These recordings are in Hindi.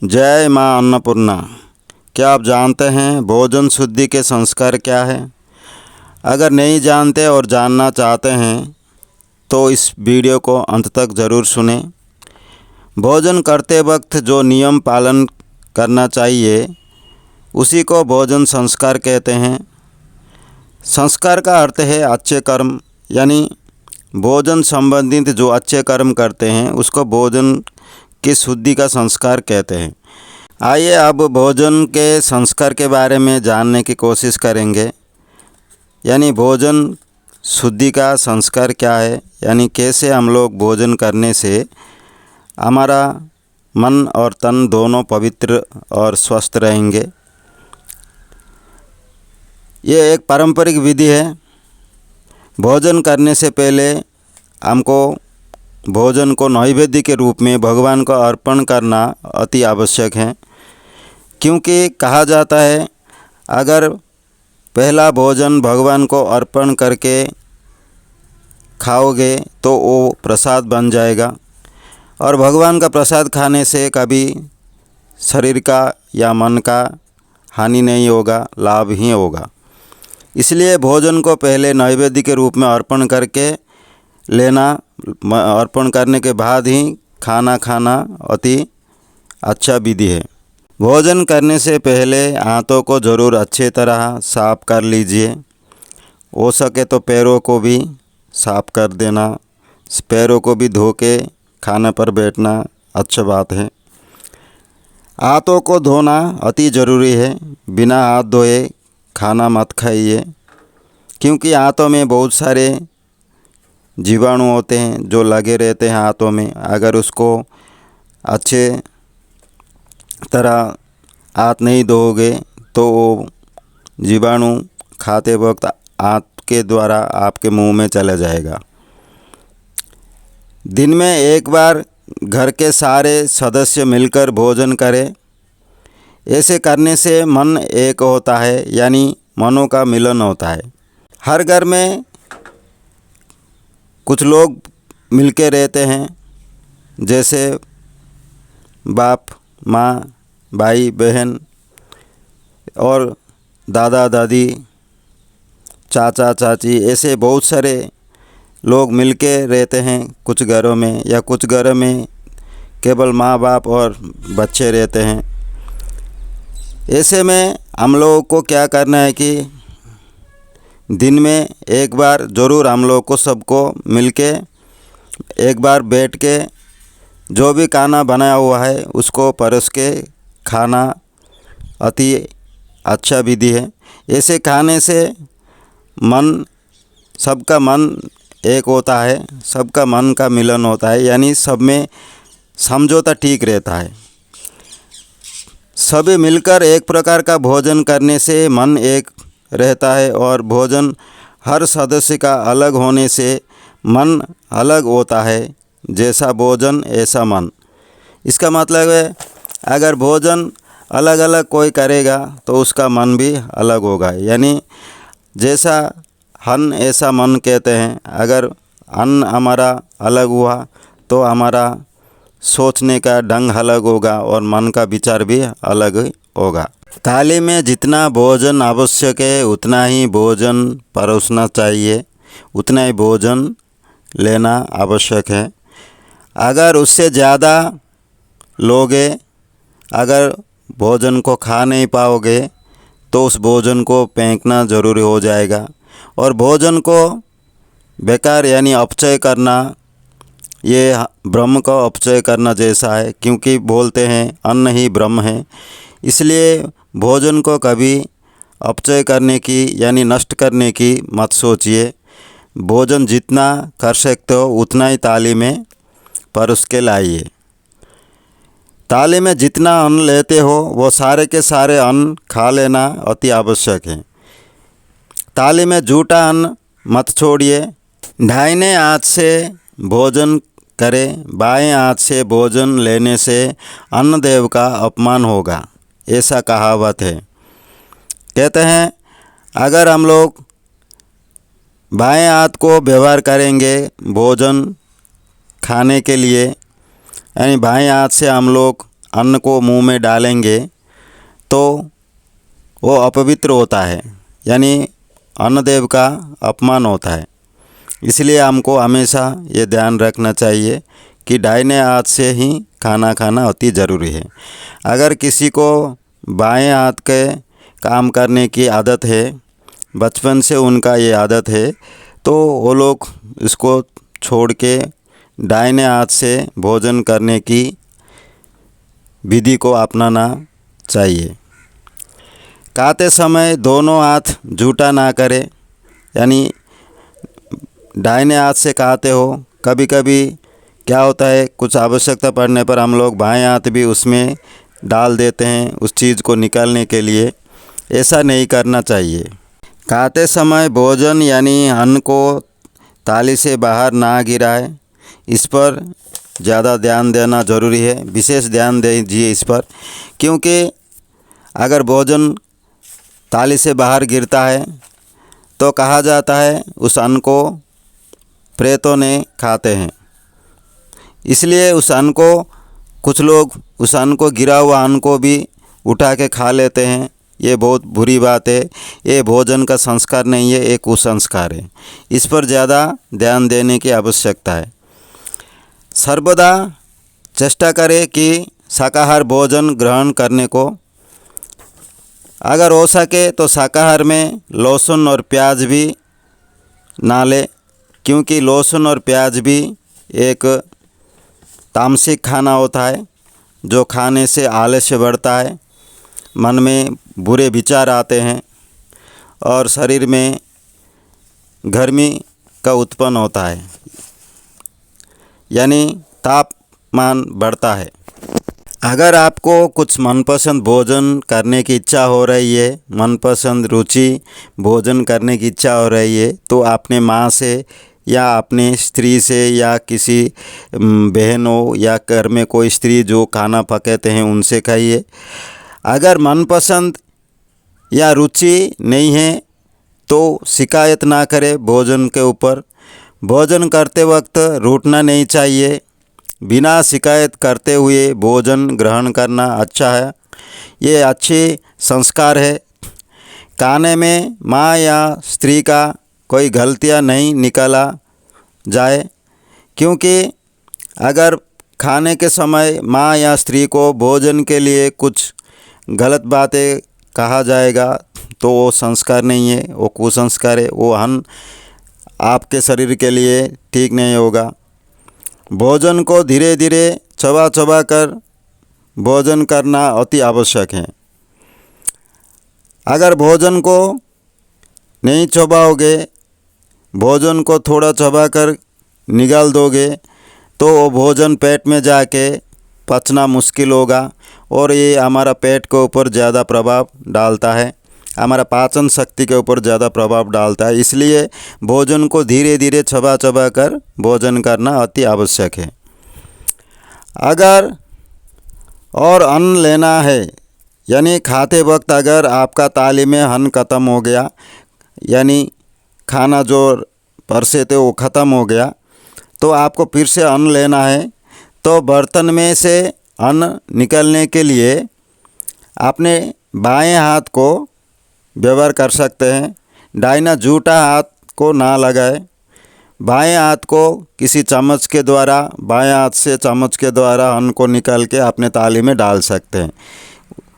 जय माँ अन्नपूर्णा। क्या आप जानते हैं भोजन शुद्धि के संस्कार क्या है? अगर नहीं जानते और जानना चाहते हैं तो इस वीडियो को अंत तक ज़रूर सुनें। भोजन करते वक्त जो नियम पालन करना चाहिए उसी को भोजन संस्कार कहते हैं। संस्कार का अर्थ है अच्छे कर्म, यानी भोजन संबंधित जो अच्छे कर्म करते हैं उसको भोजन की शुद्धि का संस्कार कहते हैं। आइए अब भोजन के संस्कार के बारे में जानने की कोशिश करेंगे। यानी भोजन शुद्धि का संस्कार क्या है, यानी कैसे हम लोग भोजन करने से हमारा मन और तन दोनों पवित्र और स्वस्थ रहेंगे। ये एक पारंपरिक विधि है। भोजन करने से पहले हमको भोजन को नैवेद्य के रूप में भगवान को अर्पण करना अति आवश्यक है, क्योंकि कहा जाता है अगर पहला भोजन भगवान को अर्पण करके खाओगे तो वो प्रसाद बन जाएगा, और भगवान का प्रसाद खाने से कभी शरीर का या मन का हानि नहीं होगा, लाभ ही होगा। इसलिए भोजन को पहले नैवेद्य के रूप में अर्पण करके लेना, अर्पण करने के बाद ही खाना अति अच्छा विधि है। भोजन करने से पहले हाथों को ज़रूर अच्छी तरह साफ़ कर लीजिए। हो सके तो पैरों को भी साफ़ कर देना। पैरों को भी धो के खाने पर बैठना अच्छी बात है। हाथों को धोना अति ज़रूरी है। बिना हाथ धोए खाना मत खाइए, क्योंकि हाथों में बहुत सारे जीवाणु होते हैं जो लगे रहते हैं हाथों में। अगर उसको अच्छे तरह हाथ नहीं धोओगे तो वो जीवाणु खाते वक्त हाथ के द्वारा आपके मुंह में चला जाएगा। दिन में एक बार घर के सारे सदस्य मिलकर भोजन करें। ऐसे करने से मन एक होता है, यानी मनों का मिलन होता है। हर घर में कुछ लोग मिलके रहते हैं, जैसे बाप, माँ, भाई, बहन और दादा दादी, चाचा चाची, ऐसे बहुत सारे लोग मिलके रहते हैं कुछ घरों में, या कुछ घरों में केवल माँ बाप और बच्चे रहते हैं। ऐसे में हम लोगों को क्या करना है कि दिन में एक बार ज़रूर हम लोग को सबको मिलके एक बार बैठ के जो भी खाना बनाया हुआ है उसको परोस के खाना अति अच्छा विधि है। ऐसे खाने से सबका मन एक होता है, सबका मन का मिलन होता है, यानी सब में समझौता ठीक रहता है। सभी मिलकर एक प्रकार का भोजन करने से मन एक रहता है, और भोजन हर सदस्य का अलग होने से मन अलग होता है। जैसा भोजन ऐसा मन। इसका मतलब है अगर भोजन अलग अलग कोई करेगा तो उसका मन भी अलग होगा। यानी जैसा अन्न ऐसा मन कहते हैं। अगर अन्न हमारा अलग हुआ तो हमारा सोचने का ढंग अलग होगा और मन का विचार भी अलग होगा। थाली में जितना भोजन आवश्यक है उतना ही भोजन परोसना चाहिए, उतना ही भोजन लेना आवश्यक है। अगर उससे ज़्यादा लोगे, अगर भोजन को खा नहीं पाओगे तो उस भोजन को फेंकना ज़रूरी हो जाएगा। और भोजन को बेकार यानी अपचय करना, ये ब्रह्म का अपचय करना जैसा है, क्योंकि बोलते हैं अन्न ही ब्रह्म है। इसलिए भोजन को कभी अपचय करने की यानी नष्ट करने की मत सोचिए। भोजन जितना कर सकते हो उतना ही थाली में परोस के लाइए। थाली में जितना अन्न लेते हो वो सारे के सारे अन्न खा लेना अति आवश्यक है। थाली में झूठा अन्न मत छोड़िए। दाहिने हाथ से भोजन करें, बाएं हाथ से भोजन लेने से अन्नदेव का अपमान होगा, ऐसा कहावत है। कहते हैं अगर हम लोग बाएं हाथ को व्यवहार करेंगे भोजन खाने के लिए, यानी बाएं हाथ से हम लोग अन्न को मुंह में डालेंगे तो वो अपवित्र होता है, यानी अन्नदेव का अपमान होता है। इसलिए हमको हमेशा ये ध्यान रखना चाहिए कि दाहिने हाथ से ही खाना खाना अति ज़रूरी है। अगर किसी को बाएं हाथ के काम करने की आदत है, बचपन से उनका ये आदत है, तो वो लोग इसको छोड़ के दाहिने हाथ से भोजन करने की विधि को अपनाना चाहिए। खाते समय दोनों हाथ जूठा ना करें, यानी दाहिने हाथ से खाते हो, कभी कभी क्या होता है कुछ आवश्यकता पड़ने पर हम लोग बाएं हाथ भी उसमें डाल देते हैं उस चीज़ को निकालने के लिए। ऐसा नहीं करना चाहिए। खाते समय भोजन यानी अन्न को थाली से बाहर ना गिराए, इस पर ज़्यादा ध्यान देना ज़रूरी है। विशेष ध्यान दीजिए इस पर, क्योंकि अगर भोजन थाली से बाहर गिरता है तो कहा जाता है उस अन्न को प्रेतों ने खाते हैं। इसलिए उस अन्न को कुछ लोग उस अन्न को गिरा हुआ अन्न को भी उठा के खा लेते हैं। ये बहुत बुरी बात है। ये भोजन का संस्कार नहीं है, एक कुसंस्कार है। इस पर ज़्यादा ध्यान देने की आवश्यकता है। सर्वदा चेष्टा करें कि शाकाहार भोजन ग्रहण करने को। अगर हो सके तो शाकाहार में लहसुन और प्याज भी ना ले, क्योंकि लहसुन और प्याज भी एक तामसिक खाना होता है जो खाने से आलस्य बढ़ता है, मन में बुरे विचार आते हैं और शरीर में गर्मी का उत्पन्न होता है, यानी तापमान बढ़ता है। अगर आपको कुछ मनपसंद भोजन करने की इच्छा हो रही है, मनपसंद रुचि भोजन करने की इच्छा हो रही है, तो अपने माँ से या अपने स्त्री से या किसी बहन हो या घर में कोई स्त्री जो खाना पकाते हैं उनसे खाइए। अगर मनपसंद या रुचि नहीं है तो शिकायत ना करें भोजन के ऊपर। भोजन करते वक्त रूठना नहीं चाहिए। बिना शिकायत करते हुए भोजन ग्रहण करना अच्छा है, ये अच्छे संस्कार है। खाने में माँ या स्त्री का कोई गलतियाँ नहीं निकाला जाए, क्योंकि अगर खाने के समय माँ या स्त्री को भोजन के लिए कुछ गलत बातें कहा जाएगा तो वो संस्कार नहीं है, वो कुसंस्कार है। वो अन्न आपके शरीर के लिए ठीक नहीं होगा। भोजन को धीरे धीरे चबा चबा कर भोजन करना अति आवश्यक है। अगर भोजन को नहीं चबाओगे, भोजन को थोड़ा चबा कर निकाल दोगे तो वो भोजन पेट में जाके पचना मुश्किल होगा और ये हमारा पेट के ऊपर ज़्यादा प्रभाव डालता है, हमारा पाचन शक्ति के ऊपर ज़्यादा प्रभाव डालता है। इसलिए भोजन को धीरे धीरे चबा चबा कर भोजन करना अति आवश्यक है। अगर और अन्न लेना है, यानी खाते वक्त अगर आपका थाली में अन्न ख़त्म हो गया, यानी खाना जो परसे थे वो ख़त्म हो गया, तो आपको फिर से अन्न लेना है, तो बर्तन में से अन्न निकलने के लिए अपने बाएं हाथ को व्यवहार कर सकते हैं। दाहिना जूठा हाथ को ना लगाए। बाएं हाथ को किसी चम्मच के द्वारा, बाएं हाथ से चम्मच के द्वारा अन्न को निकाल के अपने थाली में डाल सकते हैं।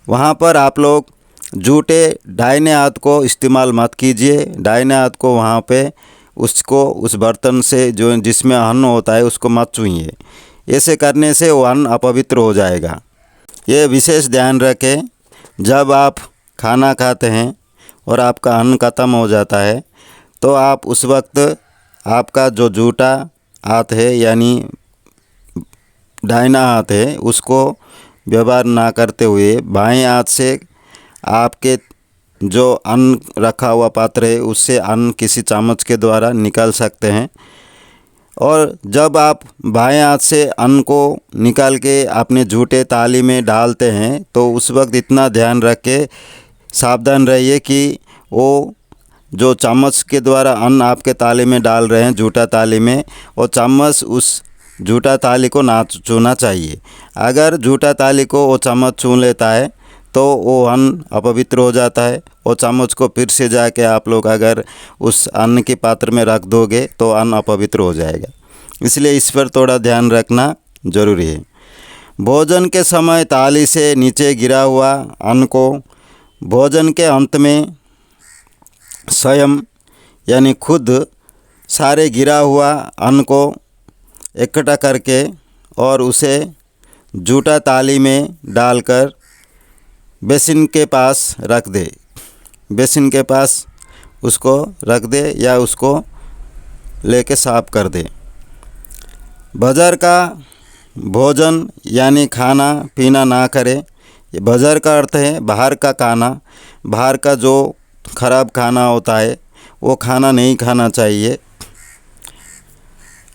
वहाँ पर आप लोग जूठे दाहिने हाथ को इस्तेमाल मत कीजिए। दाहिने हाथ को वहाँ पे उसको उस बर्तन से जो जिसमें अन्न होता है उसको मत छूइए। ऐसे करने से वो अन्न अपवित्र हो जाएगा। ये विशेष ध्यान रखें, जब आप खाना खाते हैं और आपका अन्न ख़त्म हो जाता है तो आप उस वक्त आपका जो जूठा हाथ है यानी दाहिना हाथ है उसको व्यवहार ना करते हुए बाएं हाथ से आपके जो अन्न रखा हुआ पात्र है उससे अन्न किसी चम्मच के द्वारा निकाल सकते हैं। और जब आप बाएं हाथ से अन्न को निकाल के अपने जूठे थाली में डालते हैं तो उस वक्त इतना ध्यान रख के सावधान रहिए कि वो जो चम्मच के द्वारा अन्न आपके थाली में डाल रहे हैं जूठा थाली में, वो चम्मच उस जूठा थाली को ना छूना चाहिए। अगर जूठा थाली को वो चम्मच छू लेता है तो वो अन्न अपवित्र हो जाता है। वो चम्मच को फिर से जाके आप लोग अगर उस अन्न के पात्र में रख दोगे तो अन्न अपवित्र हो जाएगा। इसलिए इस पर थोड़ा ध्यान रखना ज़रूरी है। भोजन के समय थाली से नीचे गिरा हुआ अन्न को भोजन के अंत में स्वयं यानी खुद सारे गिरा हुआ अन्न को इकट्ठा करके और उसे जूठा थाली में डालकर बेसिन के पास रख दे। बेसिन के पास उसको रख दे या उसको लेके साफ कर दे। बाजार का भोजन यानी खाना पीना ना करे। बाजार का अर्थ है बाहर का खाना। बाहर का जो खराब खाना होता है वो खाना नहीं खाना चाहिए।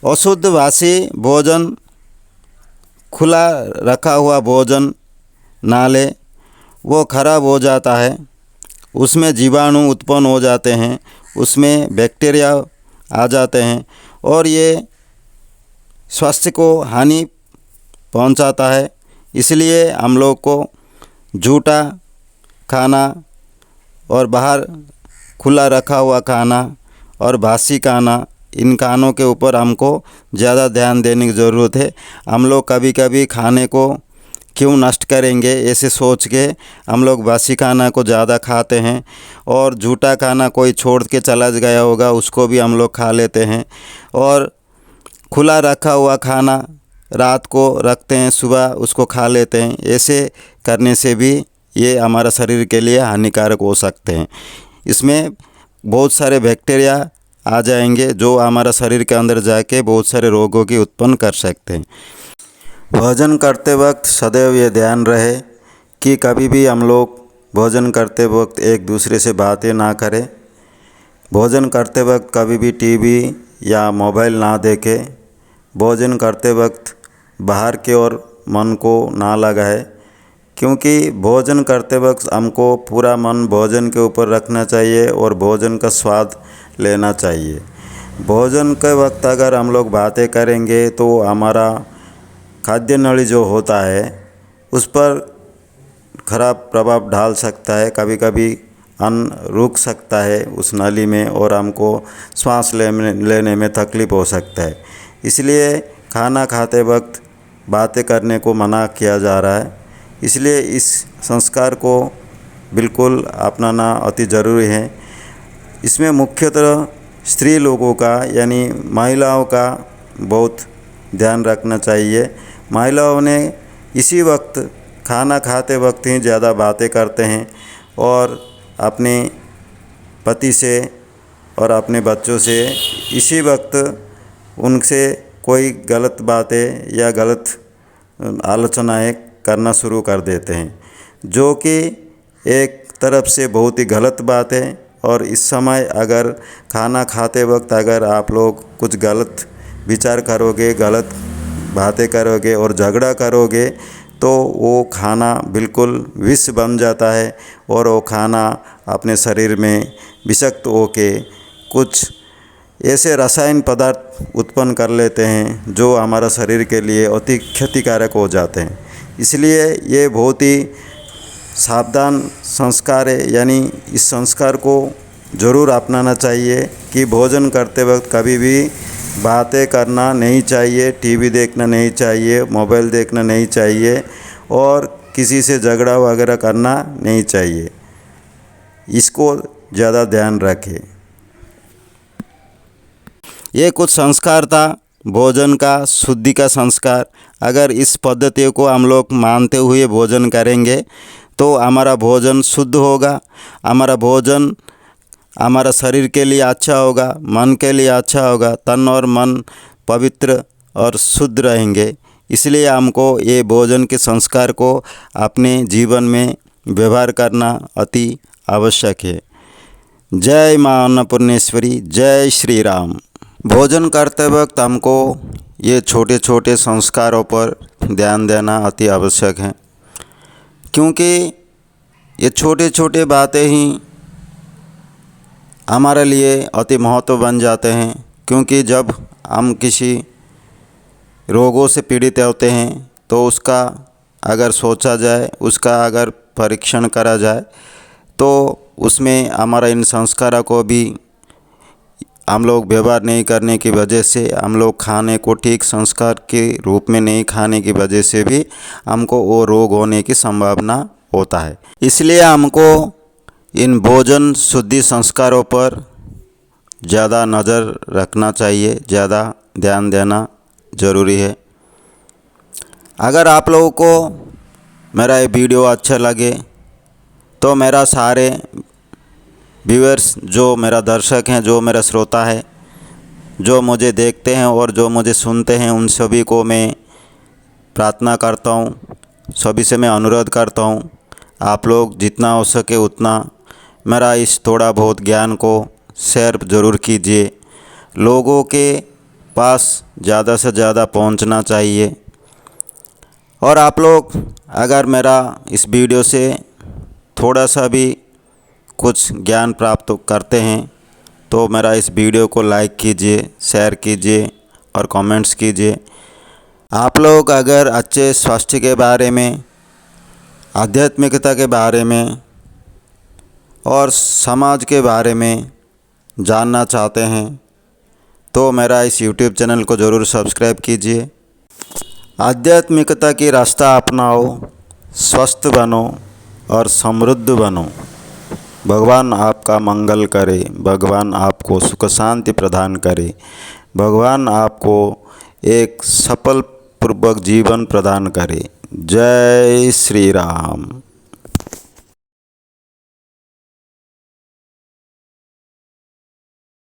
अशुद्ध बासी भोजन, खुला रखा हुआ भोजन ना ले, वो खराब हो जाता है। उसमें जीवाणु उत्पन्न हो जाते हैं, उसमें बैक्टीरिया आ जाते हैं और ये स्वास्थ्य को हानि पहुंचाता है। इसलिए हम लोग को जूठा खाना और बाहर खुला रखा हुआ खाना और बासी खाना, इन खानों के ऊपर हमको ज़्यादा ध्यान देने की ज़रूरत है। हम लोग कभी कभी खाने को क्यों नष्ट करेंगे ऐसे सोच के हम लोग बासी खाना को ज़्यादा खाते हैं और जूठा खाना कोई छोड़ के चला गया होगा उसको भी हम लोग खा लेते हैं। और खुला रखा हुआ खाना रात को रखते हैं, सुबह उसको खा लेते हैं। ऐसे करने से भी ये हमारा शरीर के लिए हानिकारक हो सकते हैं। इसमें बहुत सारे बैक्टीरिया आ जाएंगे जो हमारा शरीर के अंदर जाके बहुत सारे रोगों की उत्पन्न कर सकते हैं। भोजन करते वक्त सदैव ये ध्यान रहे कि कभी भी हम लोग भोजन करते वक्त एक दूसरे से बातें ना करें। भोजन करते वक्त कभी भी टीवी या मोबाइल ना देखें। भोजन करते वक्त बाहर की ओर मन को ना लगाए, क्योंकि भोजन करते वक्त हमको पूरा मन भोजन के ऊपर रखना चाहिए और भोजन का स्वाद लेना चाहिए। भोजन के वक्त अगर हम लोग बातें करेंगे तो हमारा खाद्य नली जो होता है उस पर खराब प्रभाव डाल सकता है। कभी कभी अन्न रुक सकता है उस नली में और हमको सांस लेने में तकलीफ़ हो सकता है। इसलिए खाना खाते वक्त बातें करने को मना किया जा रहा है। इसलिए इस संस्कार को बिल्कुल अपनाना अति ज़रूरी है। इसमें मुख्यतः स्त्री लोगों का यानी महिलाओं का बहुत ध्यान रखना चाहिए। महिलाओं ने इसी वक्त खाना खाते वक्त ही ज़्यादा बातें करते हैं और अपने पति से और अपने बच्चों से इसी वक्त उनसे कोई गलत बातें या गलत आलोचनाएं करना शुरू कर देते हैं, जो कि एक तरफ से बहुत ही गलत बात है। और इस समय अगर खाना खाते वक्त अगर आप लोग कुछ गलत विचार करोगे, गलत बातें करोगे और झगड़ा करोगे तो वो खाना बिल्कुल विष बन जाता है और वो खाना अपने शरीर में विषाक्त होके कुछ ऐसे रासायनिक पदार्थ उत्पन्न कर लेते हैं जो हमारा शरीर के लिए अति क्षतिकारक हो जाते हैं। इसलिए ये बहुत ही सावधान संस्कार है, यानी इस संस्कार को ज़रूर अपनाना चाहिए कि भोजन करते वक्त कभी भी बातें करना नहीं चाहिए, टीवी देखना नहीं चाहिए, मोबाइल देखना नहीं चाहिए और किसी से झगड़ा वगैरह करना नहीं चाहिए। इसको ज़्यादा ध्यान रखें। ये कुछ संस्कार था भोजन का, शुद्धि का संस्कार। अगर इस पद्धति को हम लोग मानते हुए भोजन करेंगे तो हमारा भोजन शुद्ध होगा, हमारा भोजन हमारा शरीर के लिए अच्छा होगा, मन के लिए अच्छा होगा, तन और मन पवित्र और शुद्ध रहेंगे। इसलिए हमको ये भोजन के संस्कार को अपने जीवन में व्यवहार करना अति आवश्यक है। जय माँ अन्नपूर्णेश्वरी, जय श्री राम। भोजन करते वक्त हमको ये छोटे छोटे संस्कारों पर ध्यान देना अति आवश्यक है, क्योंकि ये छोटे छोटे बातें ही हमारे लिए अति महत्व बन जाते हैं। क्योंकि जब हम किसी रोगों से पीड़ित होते हैं तो उसका अगर सोचा जाए, उसका अगर परीक्षण करा जाए तो उसमें हमारा इन संस्कारों को भी हम लोग व्यवहार नहीं करने की वजह से, हम लोग खाने को ठीक संस्कार के रूप में नहीं खाने की वजह से भी हमको वो रोग होने की संभावना होता है। इसलिए हमको इन भोजन शुद्धि संस्कारों पर ज़्यादा नज़र रखना चाहिए, ज़्यादा ध्यान देना ज़रूरी है। अगर आप लोगों को मेरा ये वीडियो अच्छा लगे तो मेरा सारे व्यूअर्स, जो मेरा दर्शक हैं, जो मेरा श्रोता है, जो मुझे देखते हैं और जो मुझे सुनते हैं, उन सभी को मैं प्रार्थना करता हूँ, सभी से मैं अनुरोध करता हूँ, आप लोग जितना हो सके उतना मेरा इस थोड़ा बहुत ज्ञान को शेयर ज़रूर कीजिए। लोगों के पास ज़्यादा से ज़्यादा पहुँचना चाहिए। और आप लोग अगर मेरा इस वीडियो से थोड़ा सा भी कुछ ज्ञान प्राप्त करते हैं तो मेरा इस वीडियो को लाइक कीजिए, शेयर कीजिए और कमेंट्स कीजिए। आप लोग अगर अच्छे स्वास्थ्य के बारे में, आध्यात्मिकता के बारे में और समाज के बारे में जानना चाहते हैं तो मेरा इस YouTube चैनल को ज़रूर सब्सक्राइब कीजिए। आध्यात्मिकता की रास्ता अपनाओ, स्वस्थ बनो और समृद्ध बनो। भगवान आपका मंगल करे, भगवान आपको सुख शांति प्रदान करे, भगवान आपको एक सफल पूर्वक जीवन प्रदान करे। जय श्री राम।